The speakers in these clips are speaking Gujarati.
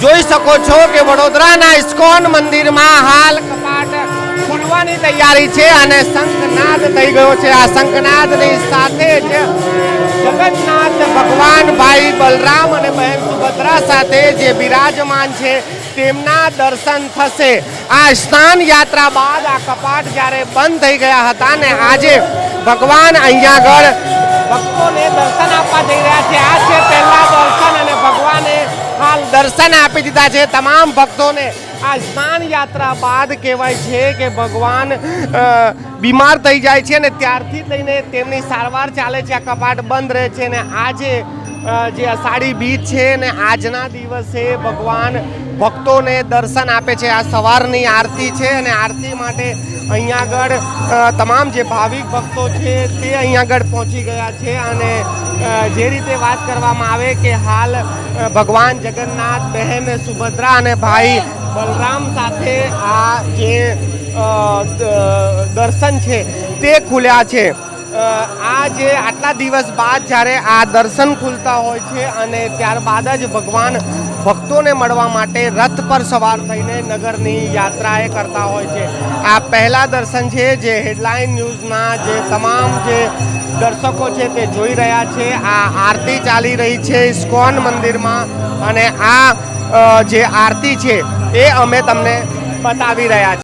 જોઈ શકો છો કે વડોદરાના ઇસ્કોન મંદિરમાં હાલ કપાટ ખુલવાની તૈયારી છે અને શંખનાદ થઈ ગયો છે। આ શંખનાદની સાથે જ જગન્નાથ ભગવાન ભાઈ બલરામ અને બહેન સુભદ્રા સાથે જે બિરાજમાન છે તેમના દર્શન થશે। આ સ્નાન યાત્રા બાદ આ કપાટ જ્યારે બંધ થઈ ગયા હતા ને આજે ભગવાન અહીંયા આગળ ભક્તોને દર્શન આપવા જઈ રહ્યા છે। આ છે પહેલા દર્શન અને ભગવાને હાલ દર્શન આપી દીધા છે તમામ ભક્તોને। આ સ્નાન યાત્રા બાદ કહેવાય છે કે ભગવાન બીમાર થઈ જાય છે ને ત્યારથી લઈને તેમની સારવાર ચાલે છે। આ કપાટ બંધ રહે છે ને આજે જે અષાઢી બીજ છે ને આજના દિવસે ભગવાન ભક્તોને દર્શન આપે છે। આ સવારની આરતી છે અને આરતી માટે અહીંયા આગળ તમામ જે ભાવિક ભક્તો છે તે અહીંયા આગળ પહોંચી ગયા છે અને જે રીતે વાત કરવામાં આવે કે હાલ ભગવાન જગન્નાથ બહેન સુભદ્રા અને ભાઈ બલરામ સાથે આ જે દર્શન છે તે ખુલ્યા છે। આ જે આટલા દિવસ બાદ જ્યારે આ દર્શન ખુલતા હોય છે અને ત્યારબાદ જ ભગવાન ભક્તોને મળવા માટે રથ પર સવાર થઈને નગરની યાત્રાએ કરતા હોય છે। આ પહેલા દર્શન છે જે હેડલાઇન ન્યૂઝના જે તમામ જે દર્શકો છે તે જોઈ રહ્યા છે। આ આરતી ચાલી રહી છે ઇસ્કોન મંદિરમાં અને આ જે આરતી છે એ અમે તમને બતાવી રહ્યા છીએ।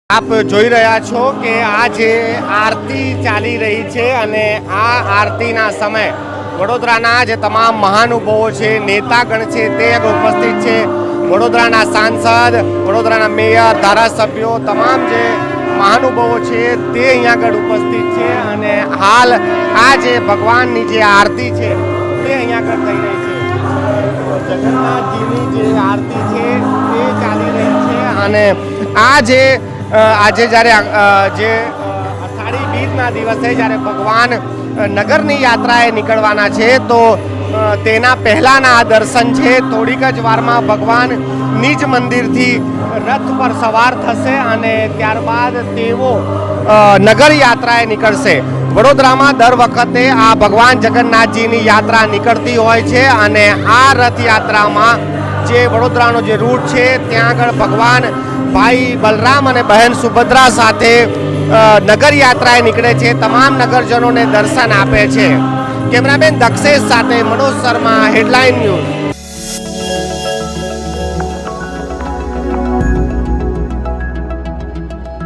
આપ જોઈ રહ્યા છો કે આ જે આરતી ચાલી રહી છે અને આ આરતીના સમય વડોદરાના જે તમામ મહાનુભાવો છે નેતાગણ છે તે ઉપસ્થિત છે। વડોદરાના સાંસદ વડોદરાના મેયર ધારાસભ્યો તમામ જે મહાનુભાવો છે તે અહીંયા આગળ ઉપસ્થિત છે અને હાલ આ જે ભગવાનની જે આરતી છે તે અહીંયા આગળ થઈ રહી છે। જગન્નાથજીની જે આરતી છે તે ચાલી રહી છે અને આ જે આજે જ્યારે જે અષાઢી બીજના દિવસે જ્યારે ભગવાન નગરની યાત્રાએ નીકળવાના છે તો તેના પહેલાંના આ દર્શન છે। થોડીક જ વારમાં ભગવાન નિજ મંદિરથી રથ પર સવાર થશે અને ત્યારબાદ તેઓ નગર યાત્રાએ નીકળશે। વડોદરામાં દર વખતે આ ભગવાન જગન્નાથજીની યાત્રા નીકળતી હોય છે અને આ રથયાત્રામાં જે વડોદરાનો જે રૂટ છે ત્યાં આગળ ભગવાન ભાઈ બલરામ અને બહેન સુભદ્રા સાથે નગર યાત્રાએ નીકળે છે। તમામ નગરજનોને દર્શન આપે છે। કેમેરામેન દક્ષેશ સાથે મનોજ શર્મા, હેડલાઇન ન્યૂઝ।